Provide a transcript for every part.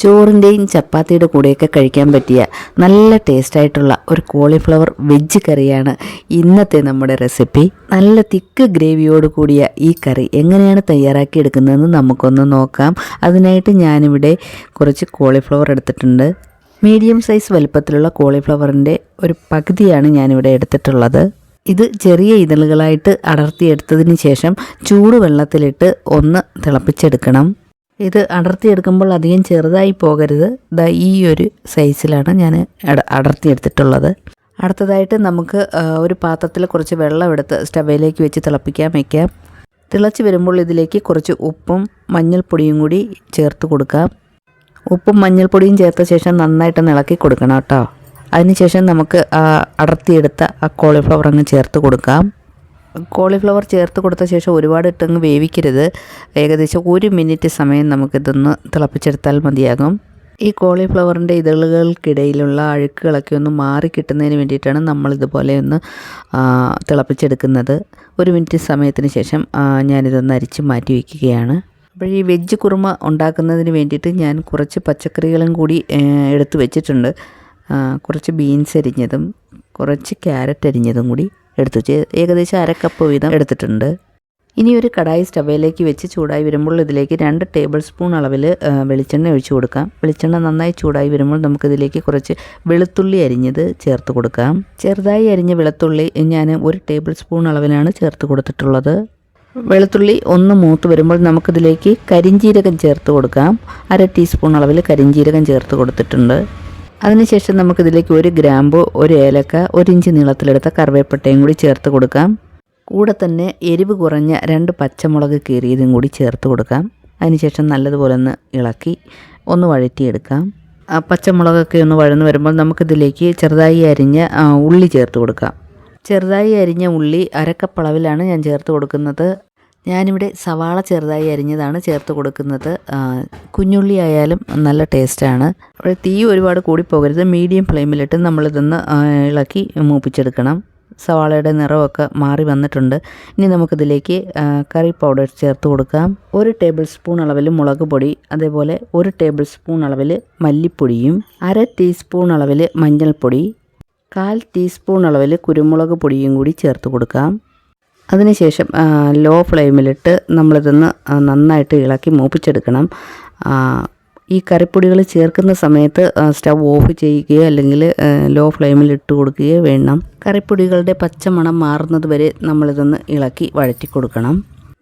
ചോറിൻ്റെയും ചപ്പാത്തിയുടെ കൂടെയൊക്കെ കഴിക്കാൻ പറ്റിയ നല്ല ടേസ്റ്റായിട്ടുള്ള ഒരു കോളിഫ്ലവർ വെജ് കറിയാണ് ഇന്നത്തെ നമ്മുടെ റെസിപ്പി. നല്ല തിക്ക് ഗ്രേവിയോട് കൂടിയ ഈ കറി എങ്ങനെയാണ് തയ്യാറാക്കി എടുക്കുന്നതെന്ന് നമുക്കൊന്ന് നോക്കാം. അതിനായിട്ട് ഞാനിവിടെ കുറച്ച് കോളിഫ്ലവർ എടുത്തിട്ടുണ്ട്. മീഡിയം സൈസ് വലുപ്പത്തിലുള്ള കോളിഫ്ലവറിൻ്റെ ഒരു പകുതിയാണ് ഞാനിവിടെ എടുത്തിട്ടുള്ളത്. ഇത് ചെറിയ ഇതളുകളായിട്ട് അടർത്തിയെടുത്തതിന് ശേഷം ചൂടുവെള്ളത്തിലിട്ട് ഒന്ന് തിളപ്പിച്ചെടുക്കണം. ഇത് അടർത്തിയെടുക്കുമ്പോൾ അധികം ചെറുതായി പോകരുത്. ഈ ഒരു സൈസിലാണ് ഞാൻ അടർത്തിയെടുത്തിട്ടുള്ളത്. അടുത്തതായിട്ട് നമുക്ക് ഒരു പാത്രത്തിൽ കുറച്ച് വെള്ളം എടുത്ത് സ്റ്റവിലേക്ക് വെച്ച് തിളപ്പിക്കാൻ വയ്ക്കാം. തിളച്ച് വരുമ്പോൾ ഇതിലേക്ക് കുറച്ച് ഉപ്പും മഞ്ഞൾപ്പൊടിയും കൂടി ചേർത്ത് കൊടുക്കാം. ഉപ്പും മഞ്ഞൾപ്പൊടിയും ചേർത്ത ശേഷം നന്നായിട്ടൊന്ന് ഇളക്കി കൊടുക്കണം കേട്ടോ. അതിനുശേഷം നമുക്ക് അടർത്തിയെടുത്ത ആ കോളിഫ്ലവർ അങ്ങ് ചേർത്ത് കൊടുക്കാം. കോളിഫ്ലവർ ചേർത്ത് കൊടുത്ത ശേഷം ഒരുപാട് ഇട്ടങ്ങ് വേവിക്കരുത്. ഏകദേശം 1 മിനിറ്റ് സമയം നമുക്കിതൊന്ന് തിളപ്പിച്ചെടുത്താൽ മതിയാകും. ഈ കോളിഫ്ലവറിൻ്റെ ഇതളുകൾക്കിടയിലുള്ള അഴുക്കുകളൊക്കെ ഒന്ന് മാറി കിട്ടുന്നതിന് വേണ്ടിയിട്ടാണ് നമ്മളിതുപോലെ ഒന്ന് തിളപ്പിച്ചെടുക്കുന്നത്. 1 മിനിറ്റ് സമയത്തിന് ശേഷം ഞാനിതൊന്ന് അരിച്ച് മാറ്റി വയ്ക്കുകയാണ്. അപ്പോൾ ഈ വെജ് കുറുമ ഉണ്ടാക്കുന്നതിന് വേണ്ടിയിട്ട് ഞാൻ കുറച്ച് പച്ചക്കറികളും കൂടി എടുത്ത് വെച്ചിട്ടുണ്ട്. കുറച്ച് ബീൻസ് അരിഞ്ഞതും കുറച്ച് ക്യാരറ്റ് അരിഞ്ഞതും കൂടി എടുത്തു വെച്ച് ഏകദേശം 1/2 കപ്പ് വീതം എടുത്തിട്ടുണ്ട്. ഇനി ഒരു കടായി സ്റ്റവിലേക്ക് വെച്ച് ചൂടായി വരുമ്പോൾ ഇതിലേക്ക് 2 ടേബിൾ സ്പൂൺ അളവിൽ വെളിച്ചെണ്ണ ഒഴിച്ചു കൊടുക്കാം. വെളിച്ചെണ്ണ നന്നായി ചൂടായി വരുമ്പോൾ നമുക്കിതിലേക്ക് കുറച്ച് വെളുത്തുള്ളി അരിഞ്ഞത് ചേർത്ത് കൊടുക്കാം. ചെറുതായി അരിഞ്ഞ വെളുത്തുള്ളി ഞാൻ 1 ടേബിൾ സ്പൂൺ അളവിലാണ് ചേർത്ത് കൊടുത്തിട്ടുള്ളത്. വെളുത്തുള്ളി ഒന്ന് മൂത്ത് വരുമ്പോൾ നമുക്കിതിലേക്ക് കരിഞ്ജീരകം ചേർത്ത് കൊടുക്കാം. 1/2 ടീസ്പൂൺ അളവിൽ കരിഞ്ജീരകം ചേർത്ത് കൊടുത്തിട്ടുണ്ട്. അതിനുശേഷം നമുക്കിതിലേക്ക് 1 ഗ്രാമ്പു, 1 ഏലക്ക, 1 ഇഞ്ച് നീളത്തിലെടുത്ത കറിവേപ്പിലയും കൂടി ചേർത്ത് കൊടുക്കാം. കൂടെ തന്നെ എരിവ് കുറഞ്ഞ 2 പച്ചമുളക് കീറിയതും കൂടി ചേർത്ത് കൊടുക്കാം. അതിനുശേഷം നല്ലതുപോലെ ഒന്ന് ഇളക്കി ഒന്ന് വഴറ്റിയെടുക്കാം. പച്ചമുളകൊക്കെ ഒന്ന് വഴന്ന് വരുമ്പോൾ നമുക്കിതിലേക്ക് ചെറുതായി അരിഞ്ഞ ഉള്ളി ചേർത്ത് കൊടുക്കാം. ചെറുതായി അരിഞ്ഞ ഉള്ളി 1/2 കപ്പ് അളവിലാണ് ഞാൻ ചേർത്ത് കൊടുക്കുന്നത്. ഞാനിവിടെ സവാള ചെറുതായി അരിഞ്ഞതാണ് ചേർത്ത് കൊടുക്കുന്നത്. കുഞ്ഞുള്ളി ആയാലും നല്ല ടേസ്റ്റാണ്. അവിടെ തീ ഒരുപാട് കൂടിപ്പോകരുത്. മീഡിയം ഫ്ലെയിമിലിട്ട് നമ്മളിതൊന്ന് ഇളക്കി മൂപ്പിച്ചെടുക്കണം. സവാളയുടെ നിറമൊക്കെ മാറി വന്നിട്ടുണ്ട്. ഇനി നമുക്കിതിലേക്ക് കറി പൗഡർ ചേർത്ത് കൊടുക്കാം. 1 ടേബിൾ സ്പൂൺ അളവിൽ മുളക് പൊടി, അതേപോലെ 1 ടേബിൾ സ്പൂൺ അളവിൽ മല്ലിപ്പൊടിയും 1/2 ടീസ്പൂൺ അളവിൽ മഞ്ഞൾപ്പൊടി, 1/4 ടീസ്പൂൺ അളവിൽ കുരുമുളക് പൊടിയും കൂടി ചേർത്ത് കൊടുക്കാം. അതിനുശേഷം ലോ ഫ്ലെയിമിലിട്ട് നമ്മളിതൊന്ന് നന്നായിട്ട് ഇളക്കി മൂപ്പിച്ചെടുക്കണം. ഈ കറിപ്പൊടികൾ ചേർക്കുന്ന സമയത്ത് സ്റ്റവ് ഓഫ് ചെയ്യുകയോ അല്ലെങ്കിൽ ലോ ഫ്ലെയിമിൽ ഇട്ട് കൊടുക്കുകയോ വേണം. കറിപ്പൊടികളുടെ പച്ചമണം മാറുന്നത് വരെ നമ്മളിതൊന്ന് ഇളക്കി വഴറ്റി കൊടുക്കണം.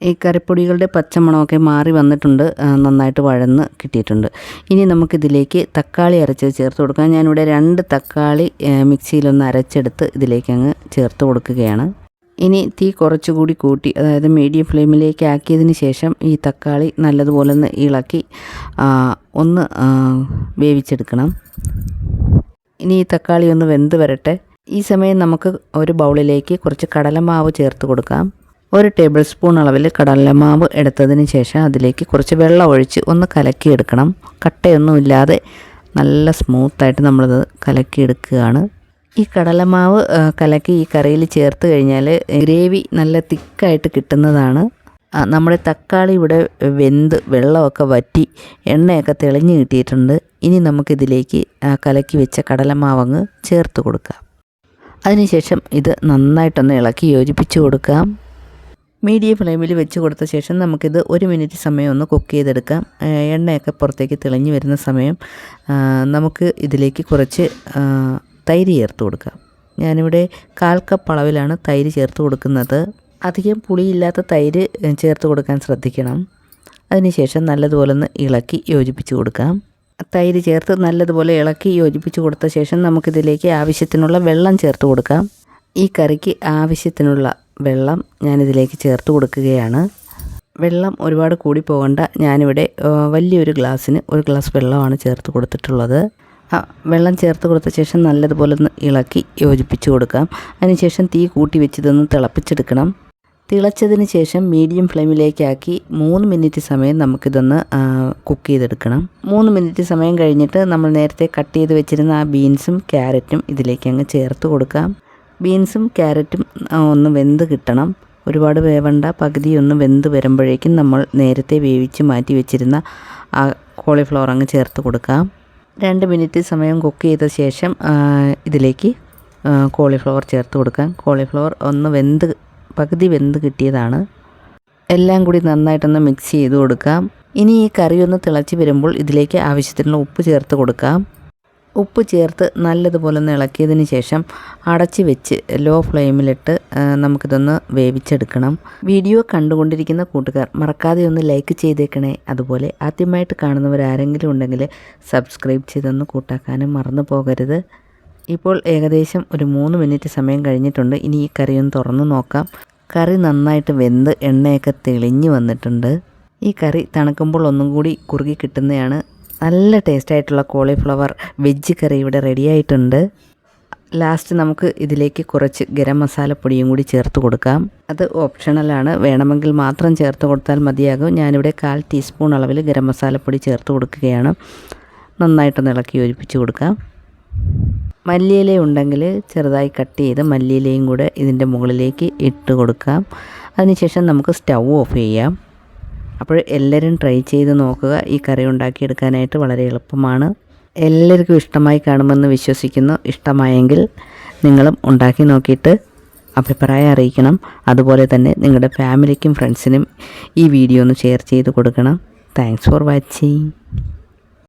ഈ കറിപ്പൊടികളുടെ പച്ചമണമൊക്കെ മാറി വന്നിട്ടുണ്ട്. നന്നായിട്ട് വഴന്ന് കിട്ടിയിട്ടുണ്ട്. ഇനി നമുക്കിതിലേക്ക് തക്കാളി അരച്ചത് ചേർത്ത് കൊടുക്കാം. ഞാനിവിടെ 2 തക്കാളി മിക്സിയിലൊന്ന് അരച്ചെടുത്ത് ഇതിലേക്ക് അങ്ങ് ചേർത്ത് കൊടുക്കുകയാണ്. ഇനി തീ കുറച്ചുകൂടി കൂട്ടി, അതായത് മീഡിയം ഫ്ലെയിമിലേക്ക് ആക്കിയതിന് ശേഷം ഈ തക്കാളി നല്ലതുപോലെ ഒന്ന് ഇളക്കി ഒന്ന് വേവിച്ചെടുക്കണം. ഇനി ഈ തക്കാളി ഒന്ന് വെന്ത് വരട്ടെ. ഈ സമയം നമുക്ക് ഒരു ബൗളിലേക്ക് കുറച്ച് കടലമാവ് ചേർത്ത് കൊടുക്കാം. 1 ടേബിൾ സ്പൂൺ അളവിൽ കടലമാവ് എടുത്തതിന് ശേഷം അതിലേക്ക് കുറച്ച് വെള്ളം ഒഴിച്ച് ഒന്ന് കലക്കിയെടുക്കണം. കട്ടയൊന്നുമില്ലാതെ നല്ല സ്മൂത്തായിട്ട് നമ്മളിത് കലക്കിയെടുക്കുകയാണ്. ഈ കടലമാവ് കലക്കി ഈ കറിയിൽ ചേർത്ത് കഴിഞ്ഞാൽ ഗ്രേവി നല്ല തിക്കായിട്ട് കിട്ടുന്നതാണ്. നമ്മുടെ തക്കാളി ഇവിടെ വെന്ത് വെള്ളമൊക്കെ വറ്റി എണ്ണയൊക്കെ തെളിഞ്ഞ് കിട്ടിയിട്ടുണ്ട്. ഇനി നമുക്കിതിലേക്ക് കലക്കി വെച്ച കടലമാവങ്ങ് ചേർത്ത് കൊടുക്കാം. അതിനുശേഷം ഇത് നന്നായിട്ടൊന്ന് ഇളക്കി യോജിപ്പിച്ച് കൊടുക്കാം. മീഡിയം ഫ്ലെയിമിൽ വെച്ച് കൊടുത്ത ശേഷം നമുക്കിത് 1 മിനിറ്റ് സമയം ഒന്ന് കുക്ക് ചെയ്തെടുക്കാം. എണ്ണയൊക്കെ പുറത്തേക്ക് തെളിഞ്ഞ് വരുന്ന സമയം നമുക്ക് ഇതിലേക്ക് കുറച്ച് തൈര് ചേർത്ത് കൊടുക്കാം. ഞാനിവിടെ 1/4 കപ്പ് അളവിലാണ് തൈര് ചേർത്ത് കൊടുക്കുന്നത്. അധികം പുളിയില്ലാത്ത തൈര് ചേർത്ത് കൊടുക്കാൻ ശ്രദ്ധിക്കണം. അതിനുശേഷം നല്ലതുപോലെ ഒന്ന് ഇളക്കി യോജിപ്പിച്ച് കൊടുക്കാം. തൈര് ചേർത്ത് നല്ലതുപോലെ ഇളക്കി യോജിപ്പിച്ച് കൊടുത്ത ശേഷം നമുക്കിതിലേക്ക് ആവശ്യത്തിനുള്ള വെള്ളം ചേർത്ത് കൊടുക്കാം. ഈ കറിക്ക് ആവശ്യത്തിനുള്ള വെള്ളം ഞാനിതിലേക്ക് ചേർത്ത് കൊടുക്കുകയാണ്. വെള്ളം ഒരുപാട് കൂടി പോകണ്ട. ഞാനിവിടെ വലിയൊരു ഗ്ലാസ്സിന് 1 ഗ്ലാസ് വെള്ളമാണ് ചേർത്ത് കൊടുത്തിട്ടുള്ളത്. വെള്ളം ചേർത്ത് കൊടുത്ത ശേഷം നല്ലതുപോലെ ഒന്ന് ഇളക്കി യോജിപ്പിച്ച് കൊടുക്കാം. അതിനുശേഷം തീ കൂട്ടി വെച്ചിതൊന്ന് തിളപ്പിച്ചെടുക്കണം. തിളച്ചതിന് ശേഷം മീഡിയം ഫ്ലെയിമിലേക്കാക്കി 3 മിനിറ്റ് സമയം നമുക്കിതൊന്ന് കുക്ക് ചെയ്തെടുക്കണം. 3 മിനിറ്റ് സമയം കഴിഞ്ഞിട്ട് നമ്മൾ നേരത്തെ കട്ട് ചെയ്ത് വെച്ചിരുന്ന ആ ബീൻസും ക്യാരറ്റും ഇതിലേക്ക് അങ്ങ് ചേർത്ത് കൊടുക്കാം. ബീൻസും ക്യാരറ്റും ഒന്ന് വെന്ത് കിട്ടണം. ഒരുപാട് വേവണ്ട, പകുതി ഒന്ന് വെന്ത് വരുമ്പോഴേക്കും നമ്മൾ നേരത്തെ വേവിച്ച് മാറ്റി വെച്ചിരുന്ന ആ കോളിഫ്ലവർ അങ്ങ് ചേർത്ത് കൊടുക്കാം. 2 മിനിറ്റ് സമയം കുക്ക് ചെയ്ത ശേഷം ഇതിലേക്ക് കോളിഫ്ലവർ ചേർത്ത് കൊടുക്കാം. കോളിഫ്ലവർ ഒന്ന് പകുതി വെന്ത് കിട്ടിയതാണ്. എല്ലാം കൂടി നന്നായിട്ടൊന്ന് മിക്സ് ചെയ്ത് കൊടുക്കാം. ഇനി ഈ കറി ഒന്ന് തിളച്ച് വരുമ്പോൾ ഇതിലേക്ക് ആവശ്യത്തിനുള്ള ഉപ്പ് ചേർത്ത് കൊടുക്കാം. ഉപ്പ് ചേർത്ത് നല്ലതുപോലെ ഒന്ന് ഇളക്കിയതിന് ശേഷം അടച്ച് വെച്ച് ലോ ഫ്ലെയിമിലിട്ട് നമുക്കിതൊന്ന് വേവിച്ചെടുക്കണം. വീഡിയോ കണ്ടുകൊണ്ടിരിക്കുന്ന കൂട്ടുകാർ മറക്കാതെ ഒന്ന് ലൈക്ക് ചെയ്തേക്കണേ. അതുപോലെ ആദ്യമായിട്ട് കാണുന്നവരാരെങ്കിലും ഉണ്ടെങ്കിൽ സബ്സ്ക്രൈബ് ചെയ്തൊന്ന് കൂട്ടാക്കാനും മറന്നു പോകരുത്. ഇപ്പോൾ ഏകദേശം ഒരു 3 മിനിറ്റ് സമയം കഴിഞ്ഞിട്ടുണ്ട്. ഇനി ഈ കറി ഒന്ന് തുറന്ന് നോക്കാം. കറി നന്നായിട്ട് വെന്ത് എണ്ണയൊക്കെ തെളിഞ്ഞ് വന്നിട്ടുണ്ട്. ഈ കറി തണുക്കുമ്പോൾ ഒന്നും കൂടി കുറുകി കിട്ടുന്നതാണ്. നല്ല ടേസ്റ്റായിട്ടുള്ള കോളിഫ്ലവർ വെജ് കറി ഇവിടെ റെഡിയായിട്ടുണ്ട്. ലാസ്റ്റ് നമുക്ക് ഇതിലേക്ക് കുറച്ച് ഗരം മസാലപ്പൊടിയും കൂടി ചേർത്ത് കൊടുക്കാം. അത് ഓപ്ഷണലാണ്, വേണമെങ്കിൽ മാത്രം ചേർത്ത് കൊടുത്താൽ മതിയാകും. ഞാനിവിടെ 1/4 ടീസ്പൂൺ അളവിൽ ഗരം മസാലപ്പൊടി ചേർത്ത് കൊടുക്കുകയാണ്. നന്നായിട്ടൊന്ന് ഇളക്കി യോജിപ്പിച്ച് കൊടുക്കാം. മല്ലിയില ഉണ്ടെങ്കിൽ ചെറുതായി കട്ട് ചെയ്ത് മല്ലിയിലയും കൂടെ ഇതിൻ്റെ മുകളിലേക്ക് ഇട്ട് കൊടുക്കാം. അതിനുശേഷം നമുക്ക് സ്റ്റൗ ഓഫ് ചെയ്യാം. അപ്പോൾ എല്ലാവരും ട്രൈ ചെയ്ത് നോക്കുക. ഈ കറി ഉണ്ടാക്കിയെടുക്കാനായിട്ട് വളരെ എളുപ്പമാണ്. എല്ലാവർക്കും ഇഷ്ടമായി കാണുമെന്ന് വിശ്വസിക്കുന്നു. ഇഷ്ടമായെങ്കിൽ നിങ്ങളും ഉണ്ടാക്കി നോക്കിയിട്ട് അഭിപ്രായം അറിയിക്കണം. അതുപോലെ തന്നെ നിങ്ങളുടെ ഫാമിലിക്കും ഫ്രണ്ട്സിനും ഈ വീഡിയോ ഒന്ന് ഷെയർ ചെയ്ത് കൊടുക്കണം. Thanks for watching.